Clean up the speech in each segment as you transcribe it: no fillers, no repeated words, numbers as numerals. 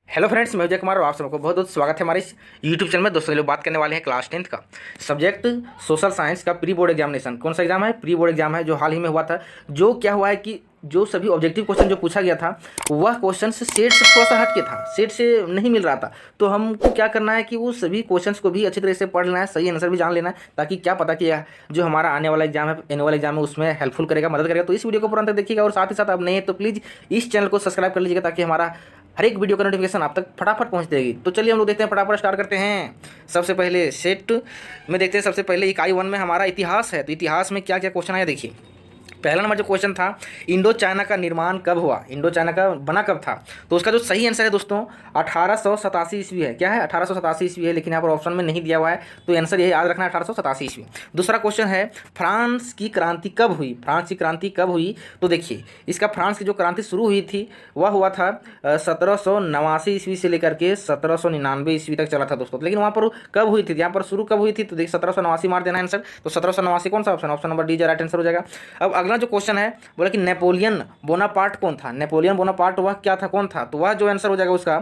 Hello friends, मैं विजय कुमार और आप सबको बहुत बहुत स्वागत है हमारे इस यूट्यूब चैनल में। दोस्तों लोग बात करने वाले हैं क्लास 10th का सब्जेक्ट सोशल साइंस का प्री बोर्ड एग्जामिनेशन। कौन सा एग्जाम है? प्री बोर्ड एग्जाम है जो हाल ही में हुआ था। जो क्या हुआ है कि जो सभी ऑब्जेक्टिव क्वेश्चन जो पूछा गया था वह क्वेश्चन से सेट से थोड़ा सा हट के था, सेट से नहीं मिल रहा था। तो हमको क्या करना है कि वो सभी क्वेश्चंस को भी अच्छी तरह से पढ़ लेना है, सही आंसर भी जान लेना है, ताकि क्या पता कि जो हमारा आने वाला एग्जाम है, एनुअल एग्जाम है, उसमें हेल्पफुल करेगा, मदद करेगा। तो इस वीडियो को पूरा तक देखिएगा और साथ ही साथ अब नहीं है तो प्लीज़ इस चैनल को सब्सक्राइब कर लीजिएगा, ताकि हमारा हर एक वीडियो का नोटिफिकेशन आप तक फटाफट पहुंच जाएगी। तो चलिए हम लोग देखते हैं, फटाफट स्टार्ट करते हैं। सबसे पहले सेट में देखते हैं। सबसे पहले इकाई 1 में हमारा इतिहास है। तो इतिहास में क्या क्या क्वेश्चन आया देखिए। पहला नंबर जो क्वेश्चन था, इंडो चाइना का निर्माण कब हुआ? इंडो चाइना का बना कब था? तो उसका जो सही आंसर है दोस्तों 1887 ईस्वी है। क्या है? 1887 ईस्वी है, लेकिन यहाँ पर ऑप्शन में नहीं दिया हुआ है, तो आंसर यही याद रखना है, 1887 ईस्वी। दूसरा क्वेश्चन है, फ्रांस की क्रांति कब हुई? फ्रांस की क्रांति कब हुई? तो देखिए इसका फ्रांस की जो क्रांति शुरू हुई थी वह हुआ था 1789 ईस्वी से लेकर के 1799 ईस्वी तक चला था दोस्तों। लेकिन वहाँ पर कब हुई थी, यहाँ पर शुरू कब हुई थी? तो देखिए 1789 मार देना आंसर। तो 1789 कौन सा option? Option number D right answer हो जाएगा। अब अगला जो क्वेश्चन है, बोला कि नेपोलियन बोनापार्ट कौन था? नेपोलियन बोनापार्ट वह क्या था, कौन था? तो वह जो आंसर हो जाएगा उसका,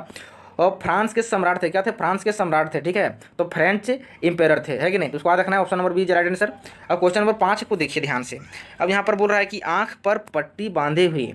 और फ्रांस के सम्राट थे। क्या थे? फ्रांस के सम्राट थे, ठीक है। तो फ्रेंच इंपेरर थे, है कि नहीं? तो उसको याद रखना है, option number B right answer. अब क्वेश्चन नंबर 5 को देखिए ध्यान से। अब यहाँ पर बोल रहा है कि आंख पर पट्टी बांधे हुए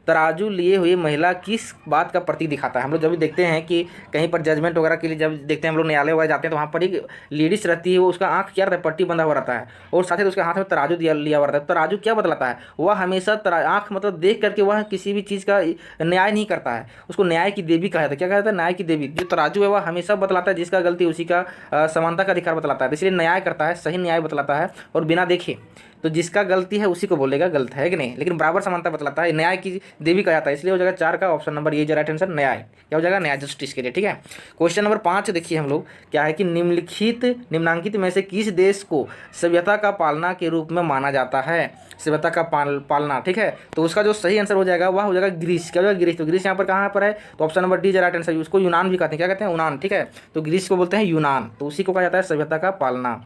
तराजू लिए हुए महिला किस बात का प्रतीक दिखाता है? हम लोग जब भी देखते हैं कि कहीं पर जजमेंट वगैरह के लिए जब देखते हैं हम लोग न्यायालय वगैरह जाते हैं, तो वहाँ पर एक लेडीज रहती है, वो उसका आंख क्या रहता है? पट्टी बंधा हुआ रहता है, और साथ ही उसके हाथ में तराजू लिया हुआ रहता है। तराजू क्या बतलाता है? वह हमेशा आंख मतलब देख करके वह किसी भी चीज़ का न्याय नहीं करता है। उसको न्याय की देवी कहा जाता है। क्या कहा जाता है? न्याय की देवी। जो तराजू है वह हमेशा बतलाता है जिसका गलती उसी का समानता का अधिकार बतलाता है, तो इसलिए न्याय करता है, सही न्याय बतलाता है, और बिना देखे तो जिसका गलती है उसी को बोलेगा गलत है कि नहीं, लेकिन बराबर समानता बतलाता है, न्याय की देवी कहा जाता है। इसलिए हो जाएगा 4 का ऑप्शन नंबर ये राइट आंसर, न्याय। क्या हो जाएगा? न्याय, जस्टिस के लिए, ठीक है। क्वेश्चन नंबर 5 देखिए हम लोग, क्या है कि निम्नलिखित में से किस देश को सभ्यता का पालना के रूप में माना जाता है? सभ्यता का पालना, ठीक है। तो उसका जो सही आंसर हो जाएगा वह हो जाएगा ग्रीस। क्या हो जाएगा? ग्रीस। तो ग्रीस यहाँ पर कहाँ पर है? तो option number D right answer. उसको यूनान भी कहते हैं। क्या कहते हैं? यूनान, ठीक है। तो ग्रीस को बोलते हैं यूनान, तो उसी को कहा जाता है सभ्यता का पालना।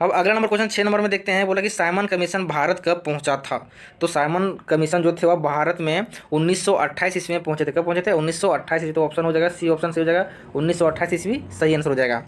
अब अगला नंबर क्वेश्चन 6 नंबर में देखते हैं। बोला कि साइमन कमीशन भारत कब पहुंचा था? तो साइमन कमीशन जो थे वह भारत में 1928 ईस्वी में पहुंचे थे। कब पहुंचे थे? 1928 ईस्वी। तो ऑप्शन हो जाएगा सी, ऑप्शन सी हो जाएगा 1928 ईस्वी, सही आंसर हो जाएगा।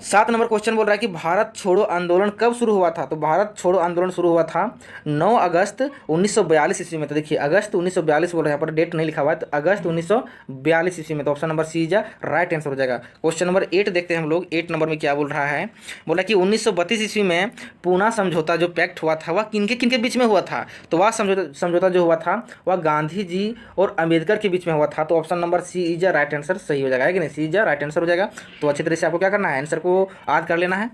7 नंबर क्वेश्चन बोल रहा है कि भारत छोड़ो आंदोलन कब शुरू हुआ था? तो भारत छोड़ो आंदोलन शुरू हुआ था 9 अगस्त 1942 ईस्वी में। तो देखिए अगस्त 1942 बोल रहे हैं, यहाँ पर डेट नहीं लिखा हुआ है, तो अगस्त 1942 ईस्वी में। तो ऑप्शन नंबर सी जा राइट आंसर हो जाएगा। क्वेश्चन नंबर 8 देखते हैं हम लोग। 8 नंबर में क्या बोल रहा है? बोला कि 1932 ईस्वी में पूना समझौता जो पैक्ट हुआ था वह किनके किनके बीच में हुआ था? तो वह समझौता जो हुआ था वह गांधी जी और अम्बेडकर के बीच में हुआ था। तो option number C is right answer, सही हो जाएगा, है कि नहीं? सी इज राइट आंसर हो जाएगा। तो अच्छी तरह से आपको क्या करना है, आंसर को याद कर लेना है।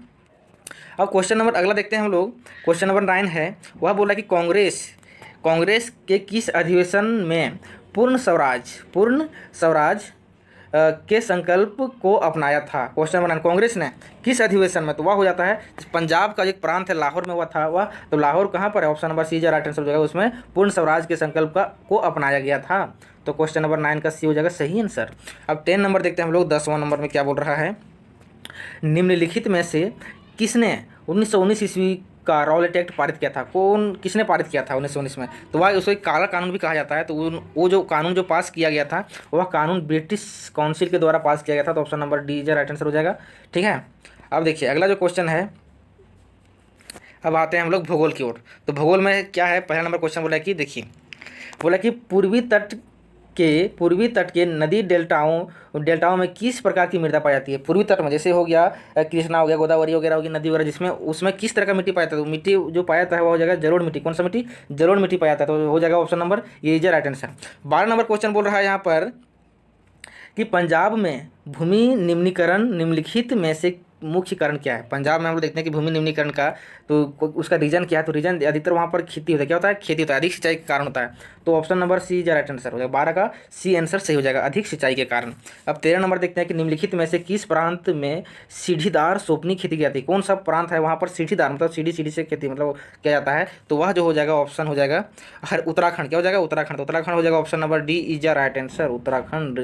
अब क्वेश्चन नंबर अगला देखते हैं हम लोग। क्वेश्चन नंबर 9 है, वह बोला कि कांग्रेस के किस अधिवेशन में पूर्ण स्वराज के संकल्प को अपनाया था? क्वेश्चन नंबर 9, कांग्रेस ने किस अधिवेशन में? तो वह हो जाता है पंजाब का एक प्रांत है, लाहौर में हुआ था वह। तो लाहौर कहाँ पर है? Option number C right answer हो जाएगा। उसमें पूर्ण स्वराज के संकल्प को अपनाया गया था। तो क्वेश्चन नंबर 9 का सी हो जाएगा सही आंसर। अब 10 नंबर देखते हैं हम लोग। 10वां नंबर में क्या बोल रहा है? निम्नलिखित में से किसने 1919 ईस्वी का रॉलेट एक्ट पारित किया था? किसने पारित किया था 1919 में? तो वह उसको एक काला कानून भी कहा जाता है। तो वो जो कानून जो पास किया गया था वह कानून ब्रिटिश काउंसिल के द्वारा पास किया गया था। तो option number D right answer हो जाएगा, ठीक है। अब देखिए अगला जो क्वेश्चन है, अब आते हैं हम लोग भूगोल की ओर। तो भूगोल में क्या है? पहला नंबर क्वेश्चन बोला कि देखिए, बोला कि पूर्वी तट के नदी डेल्टाओं में किस प्रकार की मृदा पाई जाती है? पूर्वी तट में जैसे हो गया कृष्णा हो गया, गोदावरी वगैरह होगी, नदी वगैरह, जिसमें उसमें किस तरह का मिट्टी पाया जाता है? तो मिट्टी जो पाया जाता है वो हो जाएगा जलोढ़ मिट्टी। कौन सा मिट्टी? जलोढ़ मिट्टी पाया जाता है। तो हो जाएगा ऑप्शन नंबर ये is right answer. 12 number question बोल रहा है यहाँ पर कि पंजाब में भूमि निम्नीकरण निम्नलिखित में से मुख्य कारण क्या है? पंजाब में हम लोग देखते हैं कि भूमि निम्नीकरण का तो उसका रीजन क्या है? तो रीजन अधिकतर वहाँ पर खेती होता है। क्या होता है? खेती होता है, अधिक सिंचाई के कारण होता है। तो option number C right answer हो जाएगा। 12 का सी आंसर सही हो जाएगा, अधिक सिंचाई के कारण। अब 13 नंबर देखते हैं कि निम्नलिखित में से किस प्रांत में सीढ़ीदार सोपनी खेती की जाती है? कौन सा प्रांत है वहाँ पर सीढ़ीदार मतलब सीढ़ी से खेती मतलब किया जाता है? तो वह जो हो जाएगा ऑप्शन हो जाएगा उत्तराखंड। क्या हो जाएगा? उत्तराखंड। तो उत्तराखंड हो जाएगा option number D is right answer, Uttarakhand.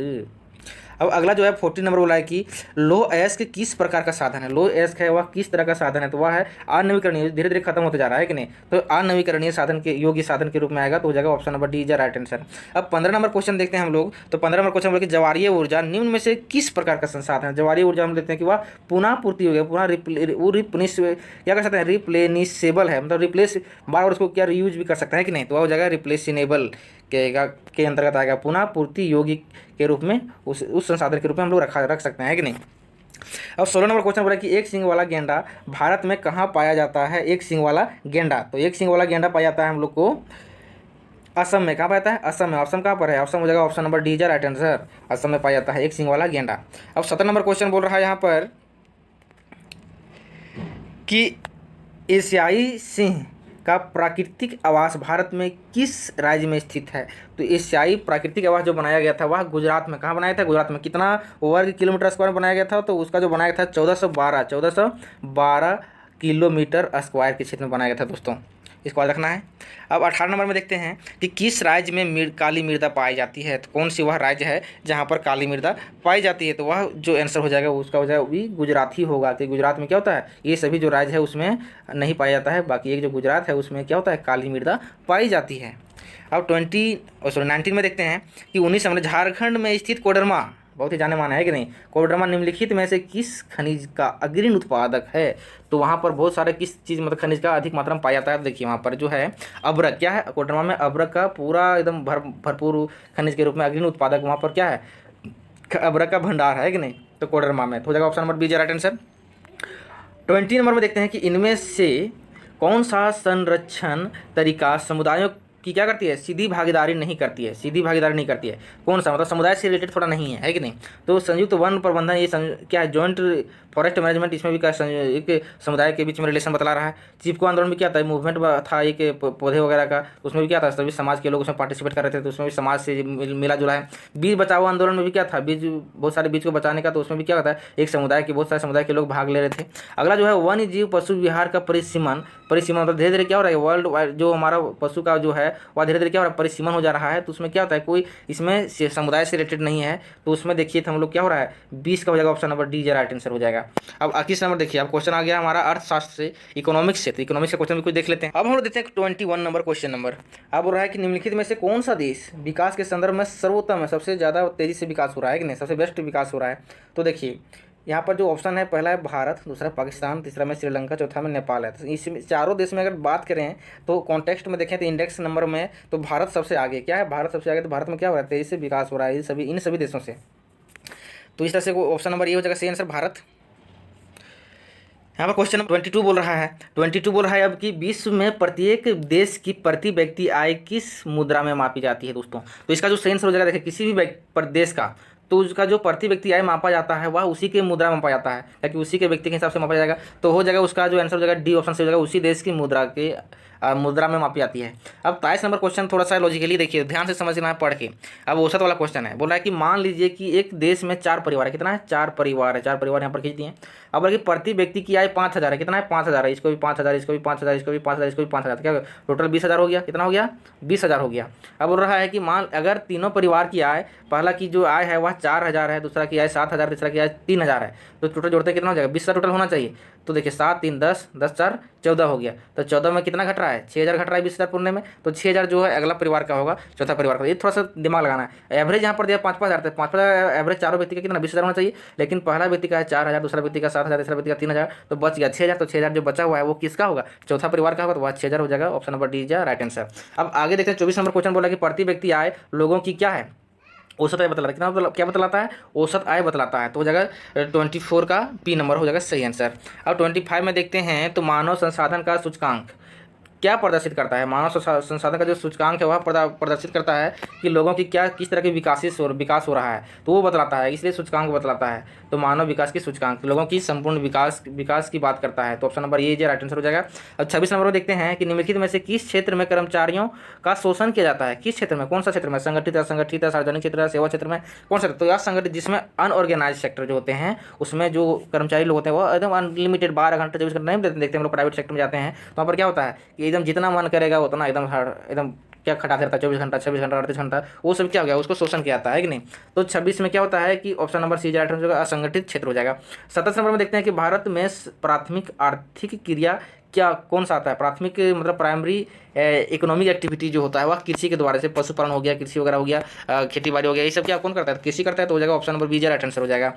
अब अगला जो है 40 नंबर बोला है कि लौह अयस्क किस प्रकार का साधन है। लौह अयस्क है वह किस तरह का साधन है, तो वह है अनवीकरणीय, धीरे धीरे खत्म होते जा रहा है कि नहीं, तो अनवीकरणीय साधन के योग्य साधन के रूप में आएगा, तो हो जाएगा option number D is right answer. अब 15 नंबर क्वेश्चन देखते हैं हम लोग। तो 15 नंबर क्वेश्चन बोले कि ज्वारीय ऊर्जा निम्न में से किस प्रकार का संसाधन है। ज्वारीय ऊर्जा हम लेते हैं कि वह पुनः पूर्ति हो गया, क्या कर सकते हैं, रिप्लेनिशेबल है, मतलब रिप्लेस बार बार उसको क्या रीयूज भी कर सकते हैं कि नहीं, तो वह हो जाएगा रिप्लेसिनेबल के अंतर्गत आएगा, पुनः पूर्ति योग्य के रूप में उस संसाधन के रूप में हम लोग रख सकते हैं कि नहीं। अब 16 नंबर क्वेश्चन बोला कि एक सींग वाला गेंडा भारत में कहाँ पाया जाता है। एक सींग वाला गेंडा, तो एक सींग वाला गेंडा पाया जाता है हम लोग को असम में। कहाँ पाया जाता है, असम में। असम कहाँ पर है, असम हो जाएगा option number D is right answer. Assam में पाया जाता है एक सींग वाला गेंडा। अब 17 नंबर क्वेश्चन बोल रहा है यहाँ पर कि एशियाई सिंह का प्राकृतिक आवास भारत में किस राज्य में स्थित है। तो एशियाई प्राकृतिक आवास जो बनाया गया था वह गुजरात में। कहाँ बनाया था, गुजरात में। कितना वर्ग किलोमीटर स्क्वायर बनाया गया था, तो उसका जो बनाया गया था 1412 किलोमीटर स्क्वायर के क्षेत्र में बनाया गया था दोस्तों, इसको याद रखना है। अब 18 नंबर में देखते हैं कि किस राज्य में काली मृदा पाई जाती है। तो कौन सी वह राज्य है जहाँ पर काली मृदा पाई जाती है, तो वह जो आंसर हो जाएगा उसका हो जाएगा भी गुजरात ही होगा। कि गुजरात में क्या होता है, ये सभी जो राज्य है उसमें नहीं पाया जाता है, बाकी एक जो गुजरात है उसमें क्या होता है, काली मृदा पाई जाती है। अब 19 में देखते हैं कि 19 नंबर झारखंड में स्थित कोडरमा बहुत ही जाने माना है कि नहीं। कोडरमा निम्नलिखित में से किस खनिज का अग्रणी उत्पादक है। तो वहाँ पर बहुत सारे किस चीज़ मतलब खनिज का अधिक मात्रा में पाया जाता है। देखिए वहाँ पर जो है अब्रक, क्या है, कोडरमा में अब्रक का पूरा एकदम भरपूर खनिज के रूप में अग्रणी उत्पादक वहाँ पर क्या है, अब्रक का भंडार है कि नहीं, तो कोडरमा में। तो हो जाएगा option number B is right answer. 20 नंबर में देखते हैं कि इनमें से कौन सा संरक्षण तरीका समुदायों की क्या करती है, सीधी भागीदारी नहीं करती है। सीधी भागीदारी नहीं करती है, कौन सा, मतलब समुदाय से रिलेटेड थोड़ा नहीं है कि नहीं। तो संयुक्त वन प्रबंधन, ये क्या है, जॉइंट फॉरेस्ट मैनेजमेंट, इसमें भी क्या एक समुदाय के बीच में रिलेशन बतला रहा है। चिपको आंदोलन में क्या था, मूवमेंट था एक पौधे वगैरह का, उसमें भी क्या था, सभी समाज के लोग उसमें पार्टिसिपेट कर रहे थे, तो उसमें भी समाज से मिला जुला है। बीज बचाओ आंदोलन में भी क्या था, बीज, बहुत सारे बीज को बचाने का, तो उसमें भी क्या होता है, एक समुदाय के बहुत सारे समुदाय के लोग भाग ले रहे थे। अगला जो है वन्य जीव पशु विहार का परिसीमन मतलब धीरे धीरे क्या हो रहा है, वर्ल्ड वाइड जो हमारा पशु का जो है वह धीरे धीरे क्या हो रहा है, परिसीमन हो जा रहा है। तो उसमें क्या होता है, कोई इसमें समुदाय से रिलेटेड नहीं है, तो उसमें देखिए तो हम लोग क्या हो रहा है, 20 का हो जाएगा option number D right answer हो जाएगा। अब 21 नंबर देखिए, अब क्वेश्चन आ गया हमारा अर्थशास्त्र से, इकोनॉमिक्स से, तो इकोनॉमिक्स का क्वेश्चन भी कुछ देख लेते हैं। अब हम लोग देखते हैं 21 नंबर क्वेश्चन नंबर। अब बोल रहा है कि निम्नलिखित में से कौन सा देश विकास के संदर्भ में सर्वोत्तम है, सबसे ज़्यादा तेजी से विकास हो रहा है कि नहीं, सबसे बेस्ट विकास हो रहा है। तो देखिए यहाँ पर जो ऑप्शन है, पहला है भारत, दूसरा पाकिस्तान, तीसरा में श्रीलंका, चौथा में नेपाल है। तो इस चारों देश में अगर बात करें तो कॉन्टेक्स्ट में देखें तो इंडेक्स नंबर में तो भारत सबसे आगे। क्या है, भारत सबसे आगे, तो भारत में क्या हो रहा है, तेजी से विकास हो रहा है इन सभी देशों से। तो इस तरह से ऑप्शन नंबर ये हो जाएगा सही आंसर, भारत। यहाँ पर क्वेश्चन नंबर 22 बोल रहा है, 22 बोल रहा है अब कि विश्व में प्रत्येक देश की प्रति व्यक्ति आय किस मुद्रा में मापी जाती है दोस्तों। तो इसका जो सही आंसर हो जाएगा, देखिए किसी भी देश का, तो उसका जो प्रति व्यक्ति आय मापा जाता है वह उसी के मुद्रा में मापा जाता है, ताकि उसी के व्यक्ति के हिसाब से मापा जाएगा। तो हो जाएगा उसका जो आंसर हो जाएगा डी ऑप्शन से हो जाएगा, उसी देश की मुद्रा में मापी जाती है। अब 23 नंबर क्वेश्चन थोड़ा सा लॉजिकली देखिए, ध्यान से समझना है पढ़ के। अब औसत वाला क्वेश्चन है, बोल रहा है कि मान लीजिए कि एक देश में 4 परिवार है। कितना है, 4 परिवार है, 4 परिवार यहाँ पर खींच दिए। अब बोला कि प्रति व्यक्ति की आय 5000 है। कितना है, 5000 है, इसको भी 5000, इसको भी 5000, इसको भी 5000, इसको भी 5000, क्या टोटल 20000 हो गया। कितना हो गया, 20000 हो गया। अब बोल रहा है कि मान अगर तीनों परिवार की आय, पहला की जो आय है वह 4000 है, दूसरा की आय 7000, तीसरा की आय 3000 है, तो टोटल जोड़ते कितना हो जाएगा, 20000 टोटल होना चाहिए। तो देखिए 7 3 10, 10 4 14 हो गया। तो 14 में कितना घट रहा है, 6000 घट रहा है 20000 पुरने में, तो 6000 जो है अगला परिवार का होगा, चौथा परिवार का। ये थोड़ा सा दिमाग लगाना है। एवरेज यहाँ पर दिया 5-5000, तो 5-5000 एवरेज चारों व्यक्ति का कितना 20000 होना चाहिए, लेकिन पहला व्यक्ति का है 4000, दूसरा व्यक्ति का 7000, तीसरा व्यक्ति का 3000, तो बच गया 6000। तो 6000 जो बचा हुआ है वो किसका होगा, चौथा परिवार का होगा, तो वह 6000 हो जाएगा, ऑप्शन नंबर डी जा राइट आंसर। अब आगे देखते हैं 24 नंबर क्वेश्चन बोला कि प्रति व्यक्ति आय लोगों की क्या है, औसत आय बतलाता है। कितना क्या बतलाता है, औसत आय बतलाता है। तो हो जाएगा 24 का पी नंबर हो जाएगा सही आंसर। अब 25 में देखते हैं तो मानव संसाधन का सूचकांक क्या प्रदर्शित करता है। मानव संसाधन का जो सूचकांक है वह प्रदर्शित करता है कि लोगों की क्या किस तरह की विकास हो रहा है, तो वो बतलाता है, इसलिए सूचकांक बतलाता है। तो मानव विकास की सूचकांक लोगों की संपूर्ण विकास की बात करता है, तो ऑप्शन नंबर ये राइट आंसर हो जाएगा। अब 26 नंबर को देखते हैं कि निम्नलिखित में से किस क्षेत्र में कर्मचारियों का शोषण किया जाता है। किस क्षेत्र में, कौन सा क्षेत्र में, संगठित है, असंगठित है, सार्वजनिक क्षेत्र है, सेवा क्षेत्र में, कौन सा। तो यह संगठित, जिसमें अनऑर्गेनाइज सेक्टर जो होते हैं उसमें जो कर्मचारी लोग होते हैं वो एकदम अनलिमिटेड 12 घंटे 24 घंटे नहीं देखते हम लोग प्राइवेट सेक्टर में जाते हैं, तो वहाँ पर क्या होता है कि एकदम जितना मन करेगा उतना एकदम क्या क्या खटा देता है 24 घंटा, 26 घंटा, 38 घंटा, वो सब क्या हो गया, उसको शोषण किया जाता है कि नहीं। तो 26 में क्या होता है कि ऑप्शन नंबर सी राइट हो जाएगा, असंगठित क्षेत्र हो जाएगा। 27 नंबर में देखते हैं कि भारत में प्राथमिक आर्थिक क्रिया क्या कौन सा आता है। प्राथमिक मतलब प्राइमरी इकोनॉमिक एक्टिविटी जो होता है वह कृषि के द्वारा से पशुपालन हो गया, कृषि वगैरह हो गया, खेती बाड़ी हो गया, ये सब क्या कौन करता है, कृषि करता है, तो हो जाएगा option number B right answer हो जाएगा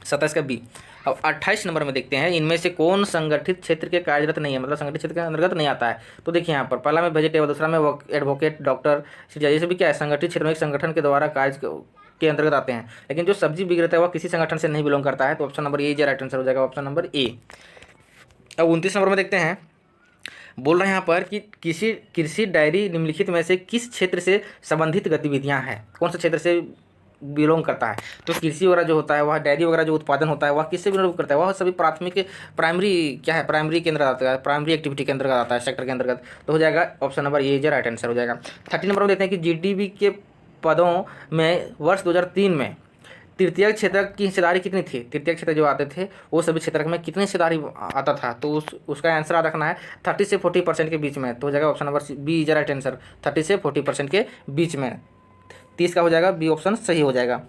27 का बी। अब 28 नंबर में देखते हैं इनमें से कौन संगठित क्षेत्र के कार्यरत नहीं है, मतलब संगठित क्षेत्र के अंतर्गत नहीं आता है। तो देखिए यहाँ पर पहला में वेजिटेबल, दूसरा में एडवोकेट, डॉक्टर, ये सभी क्या है संगठित क्षेत्र में एक संगठन के द्वारा कार्य के अंतर्गत आते हैं। लेकिन जो सब्जी विक्रेता है वह किसी संगठन से नहीं बिलोंग करता है, तो option number A right answer हो जाएगा ऑप्शन नंबर ए। अब 29 नंबर में देखते हैं, बोल रहे हैं यहाँ पर कि कृषि डायरी निम्नलिखित में से किस क्षेत्र से संबंधित गतिविधियाँ हैं, कौन से क्षेत्र से बिलोंग करता है। तो कृषि वगैरह जो होता है वह डायरी वगैरह जो उत्पादन होता है वह किससे बिलोंग करता है, वह सभी प्राइमरी क्या है, प्राइमरी के अंदर आता है, प्राइमरी एक्टिविटी के अंतर्गत आता है, सेक्टर के अंतर्गत। तो हो जाएगा option number A right answer हो जाएगा। 30 नंबर में देखते हैं कि जीडीपी के पदों में वर्ष 2003 में तृतीय क्षेत्र की हिस्सेदारी कितनी थी। तृतीय क्षेत्र जो आते थे वो सभी क्षेत्र में कितनी हिस्सेदारी आता था, तो उसका आंसर याद रखना है 30 से 40% के बीच में। तो हो जाएगा option number B right answer 30 से 40% के बीच में, 30 का हो जाएगा बी ऑप्शन सही हो जाएगा।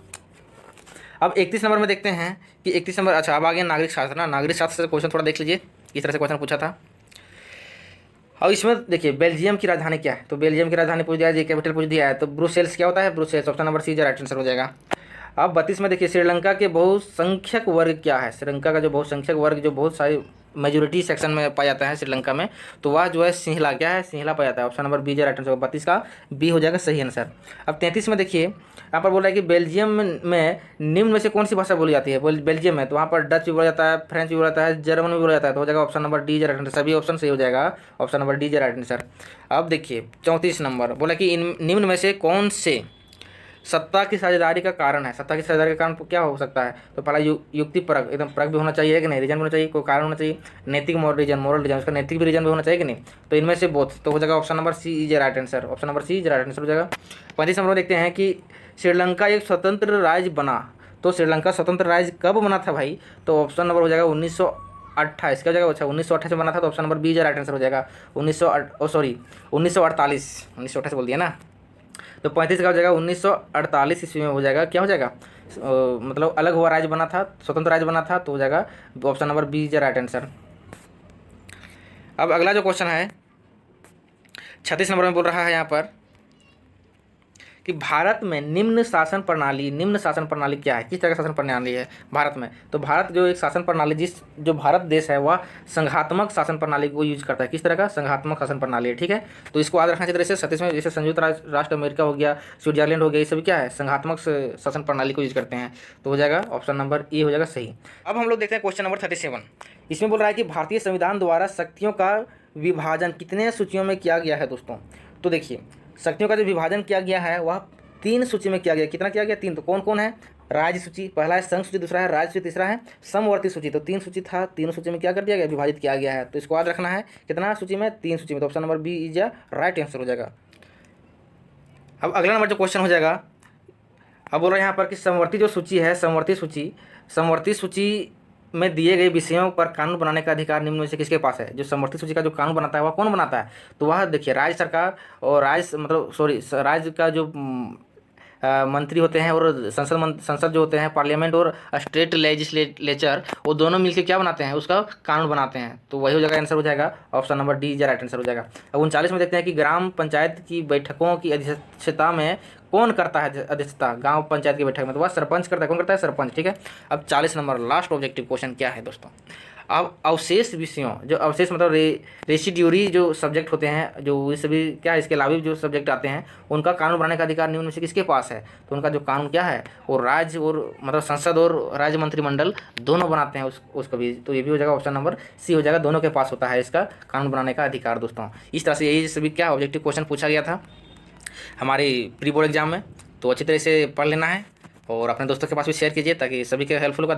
अब 31 नंबर में देखते हैं कि 31 नंबर, अच्छा अब आगे नागरिक शास्त्र ना, नागरिक शास्त्र से क्वेश्चन थोड़ा देख लीजिए, किस तरह से क्वेश्चन पूछा था। अब इसमें देखिए बेल्जियम की राजधानी क्या है, तो बेल्जियम की राजधानी पूछ दिया है, कैपिटल पूछ दिया है, तो ब्रुसेल्स क्या होता है, Brussels, option number C right answer हो जाएगा। अब 32 में देखिए श्रीलंका के बहुसंख्यक वर्ग क्या है। श्रीलंका का जो बहुसंख्यक वर्ग जो बहुत सारी मेजोरिटी सेक्शन में पाया जाता है श्रीलंका में, तो वह जो है सिंहला, क्या है सिंहला पाया जाता है, option number B right answer 32 का बी हो जाएगा सही आंसर। अब 33 में देखिए यहाँ पर बोल रहा है कि बेल्जियम में निम्न में से कौन सी भाषा बोली जाती है। बेल्जियम में तो वहाँ पर डच भी बोला जाता है, फ्रेंच भी बोला जाता है, जर्मन भी बोला जाता है, तो हो जाएगा option number D right answer, सभी ऑप्शन सही हो जाएगा, option number D right answer. अब देखिए 34 नंबर बोला कि इन निम्न में से कौन से सत्ता की साझेदारी का कारण है। सत्ता की साझेदारी का कारण क्या हो सकता है, तो पहला युक्ति परक, एकदम परक भी होना चाहिए कि नहीं, रीजन भी होना चाहिए, कोई कारण होना चाहिए, नैतिक मोरल रीजन, उसका नैतिक भी रीजन भी होना चाहिए कि नहीं, तो इनमें से बोथ, तो हो जाएगा option number C is right answer, option number C is right answer हो जाएगा। 35 नंबर में देखते हैं कि श्रीलंका एक स्वतंत्र राज्य बना, तो श्रीलंका स्वतंत्र राज्य कब बना था भाई, तो ऑप्शन नंबर हो जाएगा 1928 क्या हो जाएगा, अच्छा 1928 में बना था, तो option number B right answer हो जाएगा 1948 बोल दिया ना, तो 35 का हो जाएगा 1948 ईस्वी में हो जाएगा, क्या हो जाएगा मतलब अलग हुआ राज्य बना था, स्वतंत्र राज्य बना था, तो हो जाएगा option number B right answer. अब अगला जो क्वेश्चन है 36 नंबर में बोल रहा है यहाँ पर कि भारत में निम्न शासन प्रणाली क्या है, किस तरह का शासन प्रणाली है भारत में। तो भारत जो एक शासन प्रणाली जो भारत देश है वह संघात्मक शासन प्रणाली को यूज करता है। किस तरह का संघात्मक शासन प्रणाली है, ठीक है, तो इसको याद रखना चाहिए। जैसे 37 में जैसे संयुक्त राष्ट्र अमेरिका हो गया, स्विट्जरलैंड हो गया, ये सभी क्या है संघात्मक शासन प्रणाली को यूज करते हैं, तो हो जाएगा ऑप्शन नंबर ए हो जाएगा सही। अब हम लोग देखते हैं क्वेश्चन नंबर 37, इसमें बोल रहा है कि भारतीय संविधान द्वारा शक्तियों का विभाजन कितने सूचियों में किया गया है दोस्तों। तो देखिए शक्तियों का जो विभाजन किया गया है वह 3 सूची में किया गया। कितना किया गया, 3, तो कौन कौन है, राज्य सूची, पहला है संघ सूची, दूसरा है राज्य सूची, तीसरा है समवर्ती सूची। तो 3 सूची था, तीनों सूची में क्या कर दिया गया, विभाजित किया गया है। तो इसको याद रखना है कितना सूची में, 3 सूची में, तो option number B is right answer हो जाएगा। अब अगला नंबर जो क्वेश्चन हो जाएगा, अब बोल रहे हैं यहाँ पर कि समवर्ती जो सूची है, समवर्ती सूची में दिए गए विषयों पर कानून बनाने का अधिकार निम्न में से किसके पास है। जो समवर्ती सूची का जो कानून बनाता है वह कौन बनाता है, तो वह देखिए राज्य सरकार और राज्य का जो मंत्री होते हैं और संसद जो होते हैं, पार्लियामेंट और स्टेट लेजिस्लेचर, वो दोनों मिलकर क्या बनाते हैं, उसका कानून बनाते हैं। तो वही हो जाएगा, आंसर हो जाएगा option number D right answer हो जाएगा। अब 39 में देखते हैं कि ग्राम पंचायत की बैठकों की अध्यक्षता में कौन करता है अध्यक्षता, गांव पंचायत की बैठक में, तो वह सरपंच करता है। कौन करता है, सरपंच, ठीक है। अब 40 नंबर लास्ट ऑब्जेक्टिव क्वेश्चन क्या है दोस्तों। अब अवशेष विषयों, जो अवशेष मतलब रेसिड्यूरी जो सब्जेक्ट होते हैं, जो इस सभी क्या इसके अलावा जो सब्जेक्ट आते हैं, उनका कानून बनाने का अधिकार निम्न में से किसके पास है, तो उनका जो कानून क्या है वो राज्य और मतलब संसद और राज्य मंत्रिमंडल दोनों बनाते हैं उसका भी, तो ये भी हो जाएगा ऑप्शन नंबर सी हो जाएगा, दोनों के पास होता है इसका कानून बनाने का अधिकार दोस्तों। इस तरह से यही सभी क्या ऑब्जेक्टिव क्वेश्चन पूछा गया था हमारे प्री बोर्ड एग्जाम में, तो अच्छी तरह से पढ़ लेना है और अपने दोस्तों के पास भी शेयर कीजिए ताकि सभी के हेल्पफुल होगा।